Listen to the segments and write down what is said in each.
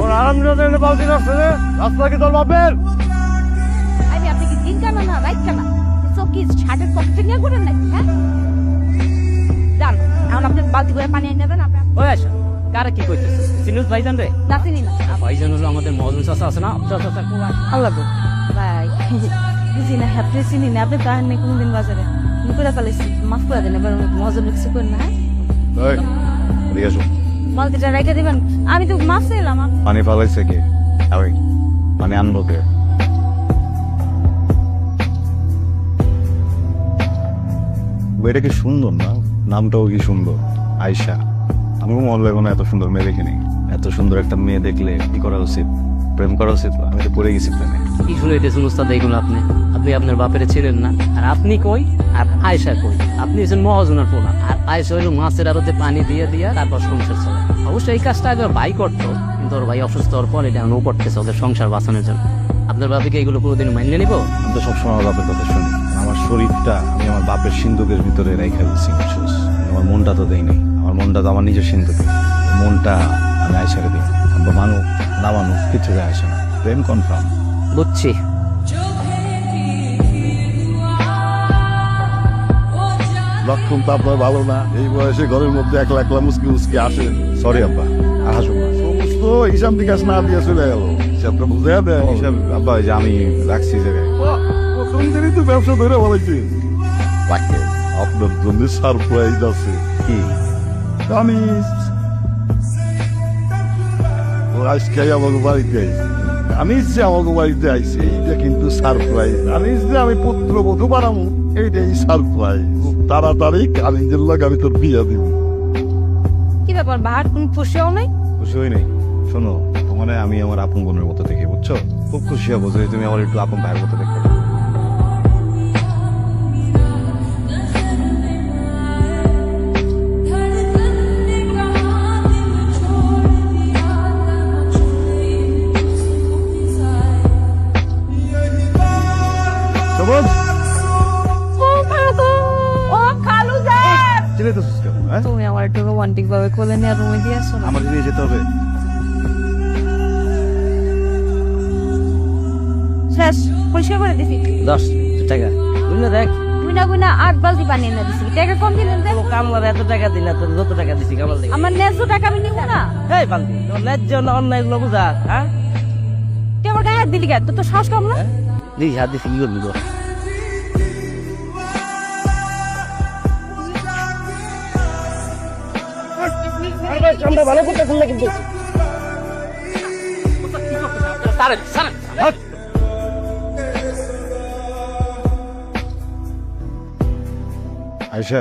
ওর আরামদানের বালতি রাস্তা রাস্তা কি তোর বাপের? আমি আপনি কি দিন কানা না রাইট কানা সব কি ছাদের পকেটে নিয়ে ঘুরেন নাকি হ্যাঁ জান এখন আপনি বালতি করে পানি এনে দেন আপনি ওই আসা কারা কি কইতেছে সিনুস ভাইজান রে? না চিনি না ভাইজান হলো আমাদের মহাজন চাচা আছে না, চাচা আল্লাহ গো ভাই বুঝি না আপনি চিনি না আপনি তার নেই কোনদিন বাজারে করে ফেলেছি মাফ করে দেন এবার মহাজন কিছু করেন না এই, এদিকে এসো। বালতিটা রাইখে দিবেন আমি তো মাফ চাইলাম পানি ফালাইছে কে? আমি পানি আনবো কে? বইটা কি সুন্দর না? নামটাও কি সুন্দর, আয়শা। আমি মহল্লায় কোনো এত সুন্দর মেয়ে দেখিনি। এত সুন্দর একটা মেয়ে দেখলে কি করা উচিত? প্রেম করা উচিত না? আমি তো পড়ে গেছি প্রেমে। কি শুনাইতেছেন উস্তাদ এইগুলো আপনি? আপনি আপনার বাপের ছিলেন না, আর আপনি কই আর আয়েশা কই? আপনি হচ্ছেন মহাজনের পোলা, আর আয়েশা হইল মাছের আড়তে পানি দিয়ে দিয়া তারপর সংসার চলে। অবশ্যই এই কাজটা আগে ওর ভাই করতো, কিন্তু ওর ভাই অসুস্থ হওয়ার পর এটা ও করতেছে ওদের সংসার বাঁচানোর জন্য। আপনার বাবাকে এগুলো কোনোদিন মানিয়ে নিবো? আমি তো সবসময় আমার বাপের কথা শুনি। আমার শরীরটা আমি আমার বাপের সিন্ধুকের ভিতরে রেখে দিচ্ছি। আমার মনটা তো দেয়নি, আমার মনটা তো আমার নিজের সিন্ধুকে। মনটা আমি আয়সারে দিই। আমরা মানুষ না মানুষ কিছু যায় আসে না, প্রেম কনফার্ম। বুঝছি। লক্ষণ তো আপনার ভালো না, এই বয়সে ঘরের মধ্যে একলা একলা মুসকি মুসকি আসেন। সরি আব্বা, আর হাসুন না। সমস্ত হিসাব নিকাশ না দিয়ে চলে গেল, হিসাবটা বুঝে দেয়। হিসাব আব্বা ওই যে আমি রাখছি জায়গায়। প্রথম দিনই তো ব্যবসা ধরে বলেছি আপনার জন্য সারপ্রাইজ আছে। কি? আমি ও আজকে আমাকে বাড়িতে আইছি, আমি যে আমাকে বাড়িতে আইছি এটা কিন্তু সারপ্রাইজ। আমি যে আমি পুত্র বধূ বানাবো এইটাই সারপ্রাইজ। খুব তাড়াতাড়ি কালিঞ্জের লোক আমি তোর বিয়ে দিব। কি ব্যাপার বাহার তুমি খুশিও নাই খুশি হই নাই? শোনো, তোমার আমি আমার আপন বোনের মতো দেখি, বুঝছো? খুব খুশি হবো যদি তুমি আমার একটু আপন ভাইয়ের মতো দেখতে। সবুজ, ও খালু যান চিনে তো সুস্থ, হ্যাঁ? তুমি আমার একটু রোমান্টিক ভাবে কোলে নিয়ে রুমে দিয়ে আসো না আমার নিয়ে যেতে হবে। শেষ পরিষ্কার করে দিছি 10 টাকা বুঝলে দেখ, গুনা 8 বালতি পানি এনে দিছি টাকা কম দিলেন যে? ও কামলার এত টাকা দিলা, তোর যত টাকা দিছি কামাল দিই। আমার ন্যায্য টাকা আমি নিব না এই পান্তি তোর ন্যায্য না অন্যায় গুলো বুঝা, হ্যাঁ? তুই আমার গায়ে হাত দিলি কেন তোর তো সাহস কম না দিস হাত দিছি কি করবি? ভালো করতেছেন না কিন্তু আয়শা,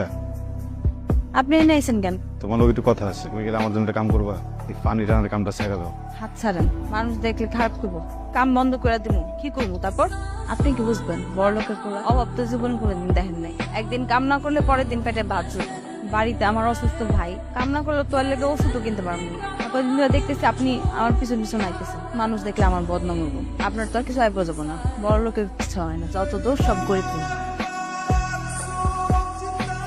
আপনি এনে আইছেন কেন? তোমার লোক একটু কথা আছে। তুমি গেলে আমার জন্য একটা কাম করবা, এই পানি টানার কামটা ছেড়ে দাও। হাত ছাড়েন মানুষ দেখলে খারাপ করবো কাম বন্ধ করে দিব কি করবো তারপর আপনি কি বুঝবেন বড় লোকের পোলা অভাব তো জীবন করে দিন দেখেন নাই একদিন কাম না করলে পরের দিন পেটে ভাত জুটবে। বাড়িতে আমার অসুস্থ ভাই কাম না করলে তোর লেগে ওষুধও কিনতে পারবো না কদিন ধরে দেখতেছি আপনি আমার পিছন পিছন আইতেছেন মানুষ দেখলে আমার বদনাম হবো আপনার তো আর কিছু আইব যাবো না বড় লোকের কিছু হয় না যত দোষ সব গরিব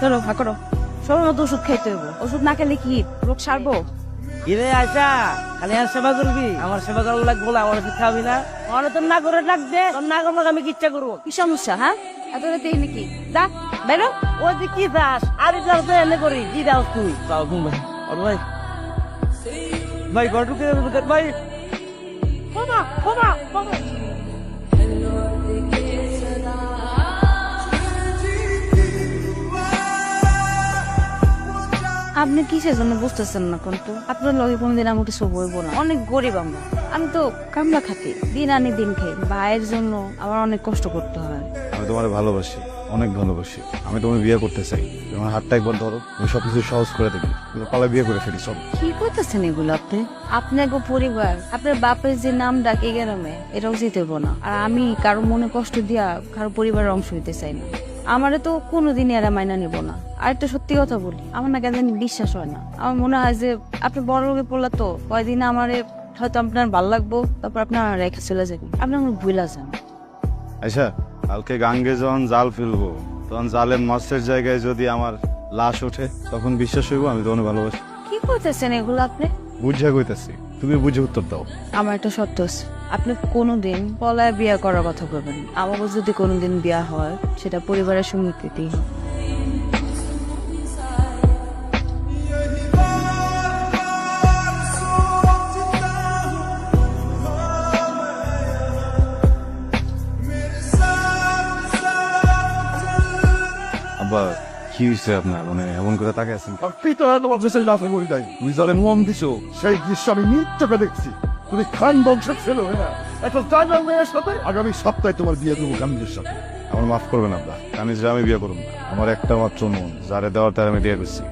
চলো ভা করো সময় মতো ওষুধ খাইতে হইব ওষুধ না খেলে কি রোগ সারবো কিরে আয়সা, খালি আর সেবা করবি? আমার সেবা করার লাগবো না, আমার কিছু খাবি না? আমার তোর না করে ডাক দে, তোর না করলে আমি কি ইচ্ছা করবো? কি সমস্যা হ্যাঁ এত রাতে নাকি যা বেরো ওই যে কি চাস আর তো এনে করি কি দাও তুই? তাও ঘুম ভাই আর ভাই ভাই ঘর ঢুকে ভাই বাবা বাবা বাবা আপনি কিসের জন্য বুঝতেছেন না কিন্তু আপনার লগে কোনদিন আমি কিছু বলবো না অনেক গরিব আমরা আমি তো কামলা খাতি দিন আনি দিন খাই ভাইয়ের জন্য আমার অনেক কষ্ট করতে হয় আমি তোমার ভালোবাসি, অনেক ভালোবাসি। আমি তোমার বিয়ে করতে চাই। তোমার হাতটা একবার ধরো, আমি সবকিছু সহজ করে দেবো। কিন্তু পালা বিয়ে করে ফেলি সব। কি করতেছেন এগুলো আপনি আপনার পরিবার আপনার বাপের যে নাম ডাকে গ্রামে এটাও যেতে হবো না আর আমি কারো মনে কষ্ট দিয়া কারো পরিবারের অংশ হইতে চাই না আমারে তো কোনোদিনই এরা মাইনা নিব না আর একটা সত্যি কথা বলি আমার না কেন জানি বিশ্বাস হয় না আমার মনে হয় যে আপনি বড় লোকে পড়লা তো কয়দিন আমারে হয়তো আপনার ভালো লাগবো তারপর আপনার রেখে চলে যাবেন আপনি আমার ভুলা যান আচ্ছা, কালকে গাঙ্গে যখন জাল ফেলবো তখন জালের মাছের জায়গায় যদি আমার লাশ ওঠে তখন বিশ্বাস হইব আমি তোমার ভালোবাসি। কি করতেছেন এগুলো আপনি বুঝা কইতাছি, তুমি বুঝে উত্তর দাও। আমার একটা শর্ত আছে, আপনি কোনোদিন পলায় বিয়ে করার কথা বলবেন না। আমাকে যদি কোনোদিন বিয়া হয় সেটা পরিবারের সম্মতিতেই হবে। আব্বা কি হয়েছে আপনার, মানে এমন করে তাকে আছেন? আপনি তো তোমার দেশের লাফে করি নাই, তুমি যারে মন দিছো সেই দৃশ্য আমি নিত্যকে দেখছি। তুমি খান বংশের ছেলে, হ্যাঁ, একটা ড্রাইভার মেয়ের সাথে আগামী সপ্তাহে তোমার বিয়ে দেবো কামিজের সাথে। আমার মাফ করবেন আব্বা, আমি যে আমি বিয়ে করুন না। আমার একটা মাত্র মন, যারে দেওয়ার তার আমি বিয়ে করছি।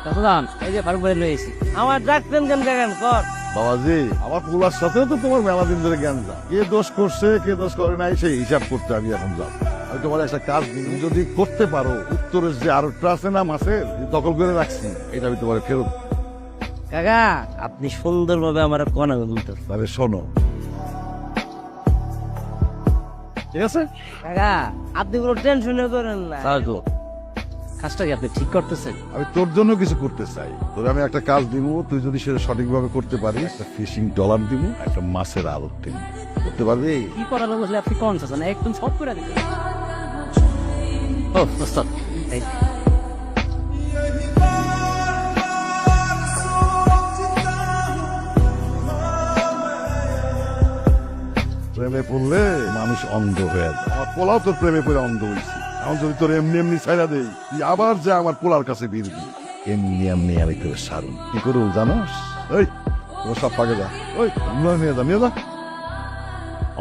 চাচাজান, এই যে ফারুক ভাই লয়েছি। আমার ডাকতেন কেন দেখেন কর। বাবাজি, আমার পোলার সাথেও তো তোমার মেলা দিন ধরে জ্ঞান যা, কে দোষ করছে কে দোষ করে নাই সেই হিসাব করতে আমি এখন যাব। আমি তোমার একটা কাজ দিন, যদি করতে পারো উত্তরের যে আরোটা আছে না মাছের দখল করে রাখছি, এটা আমি তোমার ফেরত। কাকা, আপনি সুন্দরভাবে আমার কনা বলতেন। তাহলে শোনো, ঠিক আছে? কাকা, আপনি কোনো টেনশন করেন না। কাজটা কি আপনি ঠিক করতেছেন? আমি তোর জন্য কিছু করতে চাই। তোর আমি একটা কাজ দিব, তুই যদি সেটা সঠিকভাবে করতে পারিস, একটা ফিশিং ডলার দিব, একটা মাছের আড়ত দিব। করতে পারবি? কি করার বসলে আপনি কোন চাচ্ছেন, একদম সব করে দিবেন। ও ওস্তাদ, এই প্রেমে পড়লে মানুষ অন্ধ হয়ে যায়। আমার পোলাও তোর প্রেমে পড়ে অন্ধ হয়েছি। এখন যদি তোর এমনি এমনি ছাইরা দেই, তুই আবার যে আমার পোলার কাছে বিরবি। এমনি এমনি আমি তোর সারুন কি করুন জানোস? এই তোর সব পাকে যা, ওই নিয়ে যা।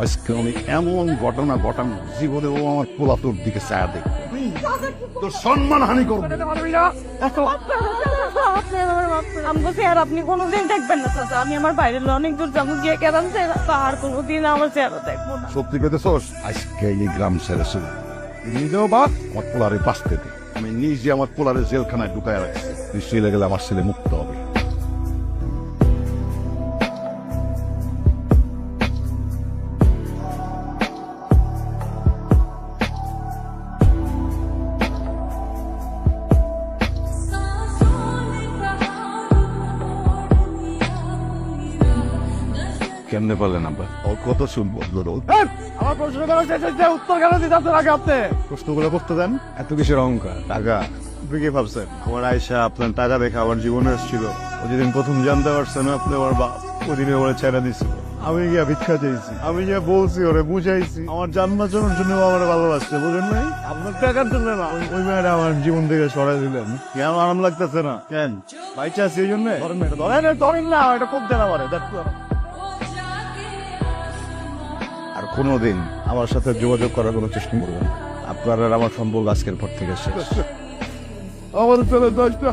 আজকে আমি এমন ঘটনা ঘটানো, জীবনে ও আমার পোলা তোর দিকে ছায়া দেখবে, তোর সম্মান হানি করবে। আপনি কোনোদিন দেখবেন না চাচা, আমি আমার বাইরের অনেক দূর যাবো, গিয়ে কেরাম আর কোনোদিন আমার চেহারা দেখবো না। সত্যি কইতেছস? আজকে এই গ্রাম ছেড়ে শুরু নিজেও বাদ, আমার পোলারে বাঁচতে দে। আমি নিজে আমার পোলারে জেলখানায় ঢুকায় রাখছি, নিশ্চয়ই গেলে আমার ছেলে মুক্ত হবে। কেমনে পারলেন আব্বা? ওর কথা শুনবো রোজ। আমার প্রশ্ন উত্তর কেন দিতে আগে আপনি প্রশ্নগুলো করতে দেন। এত কিসের অহংকার? টাকা আপনি কি ভাবছেন আমার আয়সা আপনার টাকা দেখে আমার জীবনে এসেছিল? ও যেদিন প্রথম জানতে পারছেন আপনি আমার বাপ, ওদিনে ওরা ছেড়ে দিছিল। আমি গিয়া ভিক্ষা চাইছি, আমি গিয়া বলছি, ওরে বুঝাইছি আমার জান বাঁচানোর জন্য ও আমার ভালোবাসছে, বুঝেন নাই? আপনার টাকার জন্য না, ওই মেয়েটা আমার জীবন থেকে সরাই দিলেন। কেন আরাম লাগতেছে না? কেন বাইচা আছি এই জন্য? ধরেন মেয়েটা, ধরেন না, এটা খুব দেনা পারে। আর কোনোদিন আমার সাথে যোগাযোগ করার কোনো চেষ্টা করবেন, আপনার আর আমার সম্পর্ক আজকের পর থেকে শেষ। আমার ছেলে দশটা